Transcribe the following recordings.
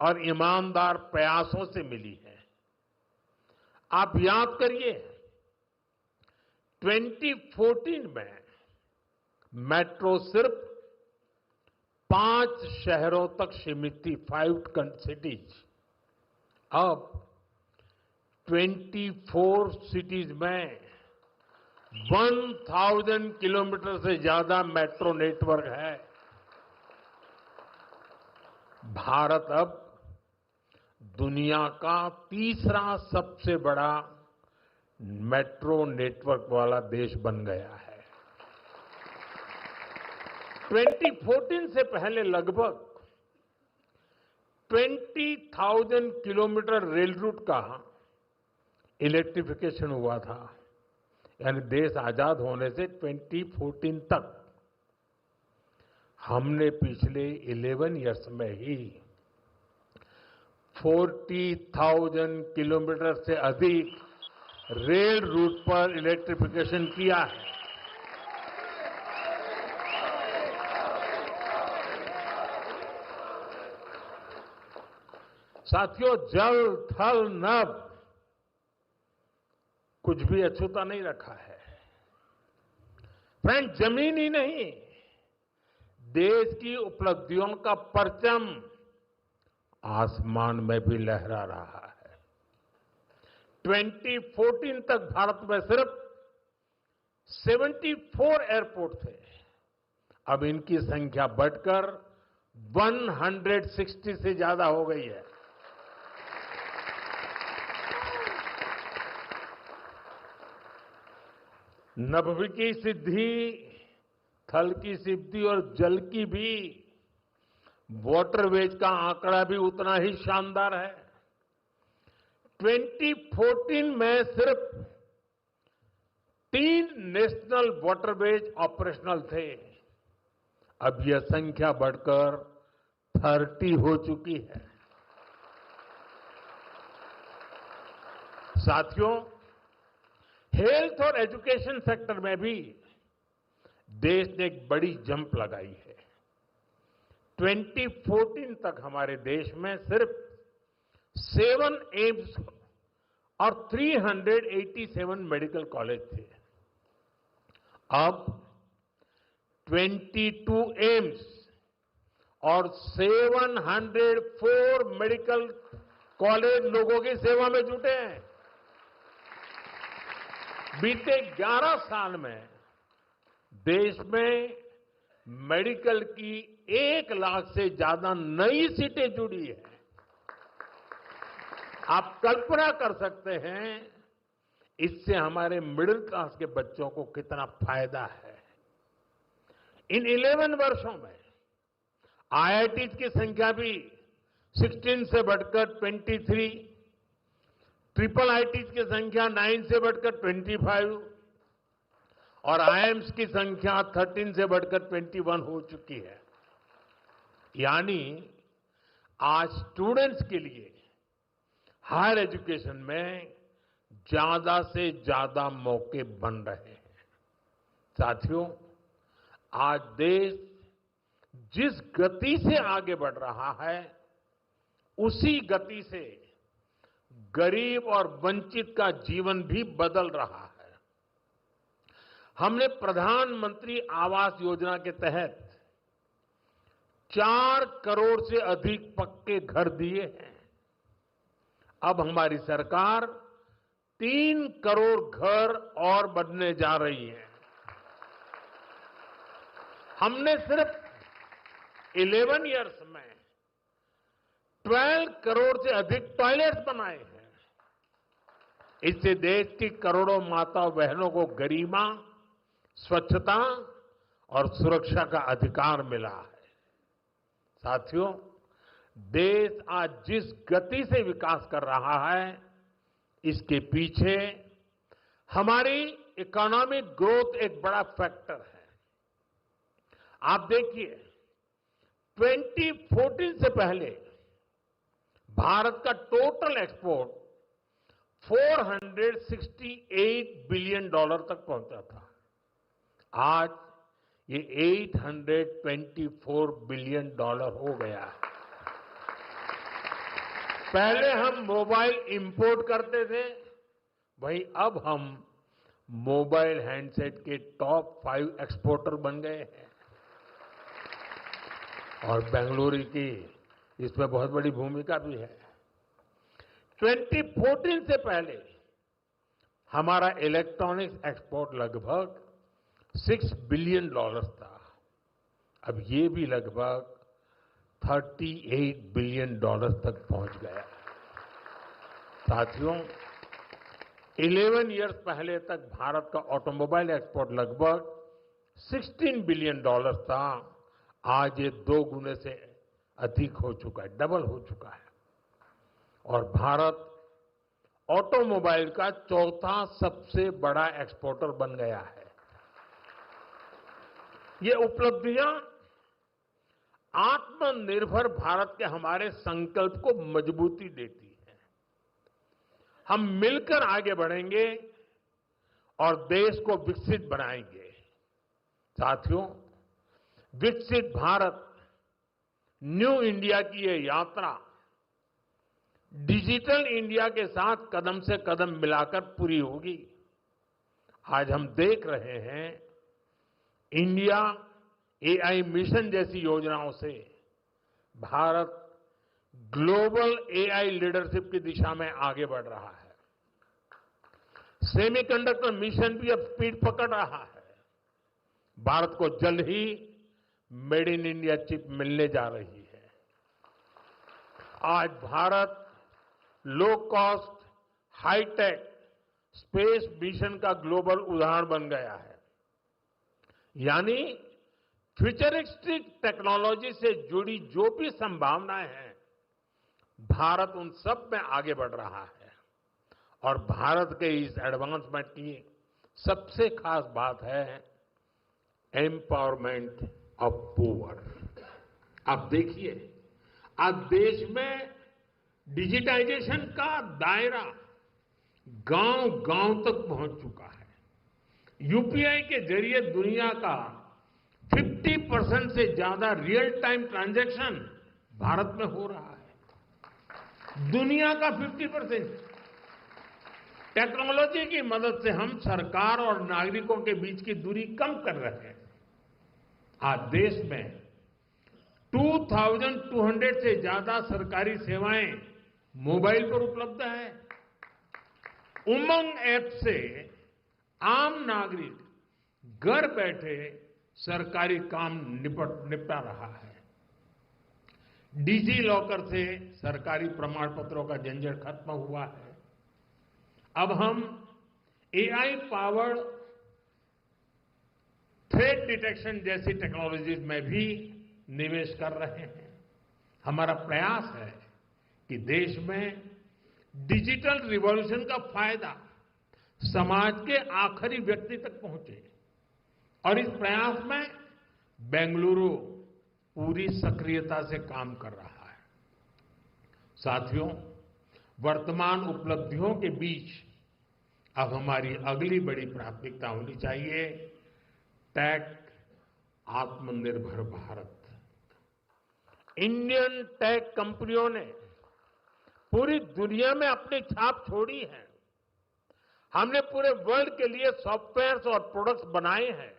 और ईमानदार प्रयासों से मिली है। आप याद करिए, 2014 में मेट्रो सिर्फ 5 शहरों तक सीमित थी, 5 सिटीज। अब 24 सिटीज में 1000 किलोमीटर से ज्यादा मेट्रो नेटवर्क है। भारत अब दुनिया का तीसरा सबसे बड़ा मेट्रो नेटवर्क वाला देश बन गया है। 2014 से पहले लगभग 20,000 किलोमीटर रेल रूट का इलेक्ट्रिफिकेशन हुआ था। यानी देश आजाद होने से 2014 तक हमने पिछले 11 इयर्स में ही 40,000 किलोमीटर से अधिक रेल रूट पर इलेक्ट्रिफिकेशन किया है। साथियों, जल थल नभ कुछ भी अछूता नहीं रखा है। फ्रेंड, जमीन ही नहीं, देश की उपलब्धियों का परचम आसमान में भी लहरा रहा है। 2014 तक भारत में सिर्फ 74 एयरपोर्ट थे। अब इनकी संख्या बढ़कर 160 से ज्यादा हो गई है। नभ की सिद्धि, थल की सिद्धि और जल की भी वाटरवेज का आंकड़ा भी उतना ही शानदार है। 2014 में सिर्फ 3 नेशनल वाटरवेज ऑपरेशनल थे। अब यह संख्या बढ़कर 30 हो चुकी है। साथियों, हेल्थ और एजुकेशन सेक्टर में भी देश ने एक बड़ी जंप लगाई है। 2014 तक हमारे देश में सिर्फ 7 एम्स और 387 मेडिकल कॉलेज थे। अब 22 एम्स और 704 मेडिकल कॉलेज लोगों की सेवा में जुटे हैं। बीते 11 साल में देश में मेडिकल की 1 लाख से ज्यादा नई सीटें जुड़ी है। आप कल्पना कर सकते हैं इससे हमारे मिडिल क्लास के बच्चों को कितना फायदा है। इन 11 वर्षों में आईआईटी की संख्या भी 16 से बढ़कर 23, ट्रिपल आईटी की संख्या 9 से बढ़कर 25 और आईएम्स की संख्या 13 से बढ़कर 21 हो चुकी है। यानी आज स्टूडेंट्स के लिए हायर एजुकेशन में ज्यादा से ज्यादा मौके बन रहे हैं। साथियों, आज देश जिस गति से आगे बढ़ रहा है, उसी गति से गरीब और वंचित का जीवन भी बदल रहा है। हमने प्रधानमंत्री आवास योजना के तहत 4 करोड़ से अधिक पक्के घर दिए हैं। अब हमारी सरकार 3 करोड़ घर और बनने जा रही है। हमने सिर्फ 11 इयर्स में 12 करोड़ से अधिक टॉयलेट्स बनाए हैं। इससे देश की करोड़ों माता बहनों को गरिमा, स्वच्छता और सुरक्षा का अधिकार मिला है। साथियों, देश आज जिस गति से विकास कर रहा है, इसके पीछे हमारी इकोनॉमिक ग्रोथ एक बड़ा फैक्टर है। आप देखिए, 2014 से पहले भारत का टोटल एक्सपोर्ट $468 बिलियन तक पहुंचा था। आज ये $824 बिलियन हो गया है। पहले हम मोबाइल इंपोर्ट करते थे, वहीं अब हम मोबाइल हैंडसेट के टॉप 5 एक्सपोर्टर बन गए हैं। और बेंगलुरु की इसमें बहुत बड़ी भूमिका भी है। 2014 से पहले हमारा इलेक्ट्रॉनिक्स एक्सपोर्ट लगभग $6 बिलियन था। अब ये भी लगभग $38 बिलियन तक पहुंच गया। साथियों, 11 इयर्स पहले तक भारत का ऑटोमोबाइल एक्सपोर्ट लगभग $16 बिलियन था। आज ये 2 गुने से अधिक हो चुका है, डबल हो चुका है। और भारत ऑटोमोबाइल का चौथा सबसे बड़ा एक्सपोर्टर बन गया है। ये उपलब्धियां आत्मनिर्भर भारत के हमारे संकल्प को मजबूती देती है। हम मिलकर आगे बढ़ेंगे और देश को विकसित बनाएंगे। साथियों, विकसित भारत न्यू इंडिया की ये यात्रा डिजिटल इंडिया के साथ कदम से कदम मिलाकर पूरी होगी। आज हम देख रहे हैं, इंडिया एआई मिशन जैसी योजनाओं से भारत ग्लोबल एआई लीडरशिप की दिशा में आगे बढ़ रहा है। सेमीकंडक्टर मिशन भी अब स्पीड पकड़ रहा है। भारत को जल्द ही मेड इन इंडिया चिप मिलने जा रही है। आज Bharat low cost, high tech space mission का ग्लोबल उदाहरण बन गया है। यानी फ्यूचरिस्टिक टेक्नोलॉजी से जुड़ी जो भी संभावनाएं हैं, भारत उन सब में आगे बढ़ रहा है। और भारत के इस एडवांसमेंट की सबसे खास बात है एम्पावरमेंट ऑफ पुअर। आप देखिए, आज देश में डिजिटाइजेशन का दायरा गांव-गांव तक पहुंच चुका है। यूपीआई के जरिए दुनिया का 50% से ज्यादा रियल टाइम ट्रांजैक्शन भारत में हो रहा है। दुनिया का 50%। टेक्नोलॉजी की मदद से हम सरकार और नागरिकों के बीच की दूरी कम कर रहे हैं। आज देश में 2200 से ज्यादा सरकारी सेवाएं मोबाइल पर उपलब्ध है। उमंग ऐप से आम नागरिक घर बैठे सरकारी काम निपटा रहा है। डिजी लॉकर से सरकारी प्रमाण पत्रों का झंझट खत्म हुआ है। अब हम एआई पावर्ड थ्रेट डिटेक्शन जैसी टेक्नोलॉजीज में भी निवेश कर रहे हैं। हमारा प्रयास है कि देश में डिजिटल रिवॉल्यूशन का फायदा समाज के आखिरी व्यक्ति तक पहुंचे। और इस प्रयास में बेंगलुरु पूरी सक्रियता से काम कर रहा है। साथियों, वर्तमान उपलब्धियों के बीच अब हमारी अगली बड़ी प्राथमिकता होनी चाहिए टेक आत्मनिर्भर भारत। इंडियन टेक कंपनियों ने पूरी दुनिया में अपनी छाप छोड़ी है। हमने पूरे वर्ल्ड के लिए सॉफ्टवेयर्स और प्रोडक्ट्स बनाए हैं।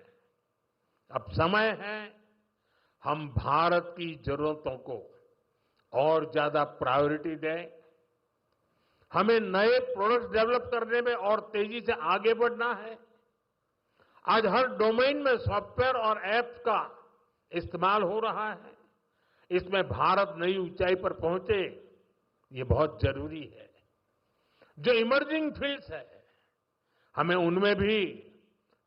अब समय है हम भारत की जरूरतों को और ज्यादा प्रायोरिटी दें। हमें नए प्रोडक्ट्स डेवलप करने में और तेजी से आगे बढ़ना है। आज हर डोमेन में सॉफ्टवेयर और ऐप्स का इस्तेमाल हो रहा है। इसमें भारत नई ऊंचाई पर पहुंचे, ये बहुत जरूरी है। जो इमर्जिंग फील्ड्स है, हमें उनमें भी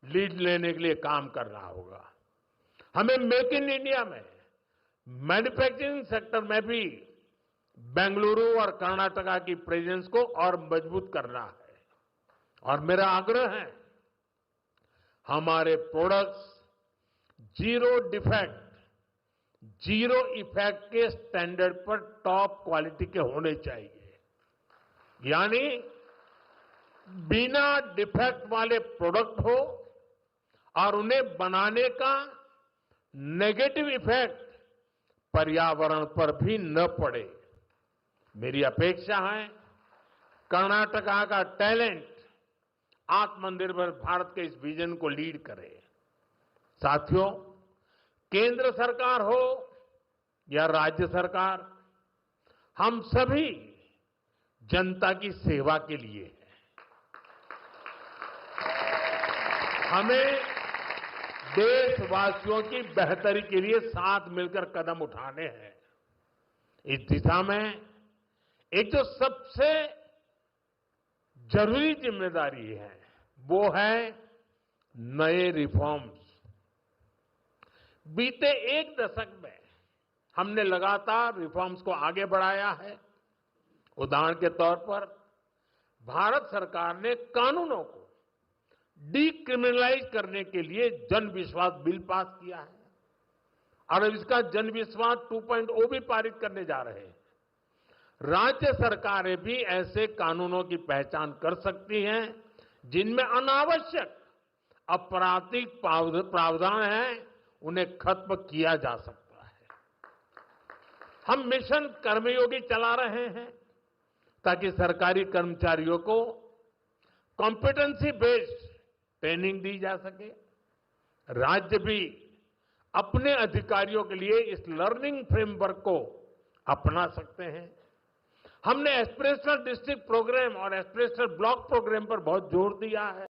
लीड लेने के लिए काम करना होगा। हमें मेक इन इंडिया में मैन्युफैक्चरिंग सेक्टर में भी बेंगलुरु और कर्नाटका की प्रेजेंस को और मजबूत करना है। और मेरा आग्रह है, हमारे products zero defect, zero effect के स्टैंडर्ड पर टॉप क्वालिटी के होने चाहिए। यानी बिना डिफेक्ट वाले प्रोडक्ट हो और उन्हें बनाने का नेगेटिव इफेक्ट पर्यावरण पर भी न पड़े। मेरी अपेक्षा है कर्नाटका का टैलेंट आत्मनिर्भर भारत के इस विजन को लीड करे। साथियों, केंद्र सरकार हो या राज्य सरकार, हम सभी जनता की सेवा के लिए हैं। हमें देशवासियों की बेहतरी के लिए साथ मिलकर कदम उठाने हैं। इस दिशा में एक जो सबसे जरूरी जिम्मेदारी है वो है नए रिफॉर्म्स। बीते एक दशक में हमने लगातार रिफॉर्म्स को आगे बढ़ाया है। उदाहरण के तौर पर भारत सरकार ने कानूनों को डीक्रिमिनलाइज करने के लिए जन विश्वास बिल पास किया है और अब इसका जन विश्वास 2.0 भी पारित करने जा रहे हैं। राज्य सरकारें भी ऐसे कानूनों की पहचान कर सकती हैं जिनमें अनावश्यक आपराधिक प्रावधान हैं, उन्हें खत्म किया जा सकता है। हम मिशन कर्मयोगी चला रहे हैं ताकि सरकारी कर्मचारियों को कॉम्पिटेंसी बेस्ड ट्रेनिंग दी जा सके। राज्य भी अपने अधिकारियों के लिए इस लर्निंग फ्रेमवर्क को अपना सकते हैं। हमने एस्पिरेशनल डिस्ट्रिक्ट प्रोग्राम और एस्पिरेशनल ब्लॉक प्रोग्राम पर बहुत जोर दिया है।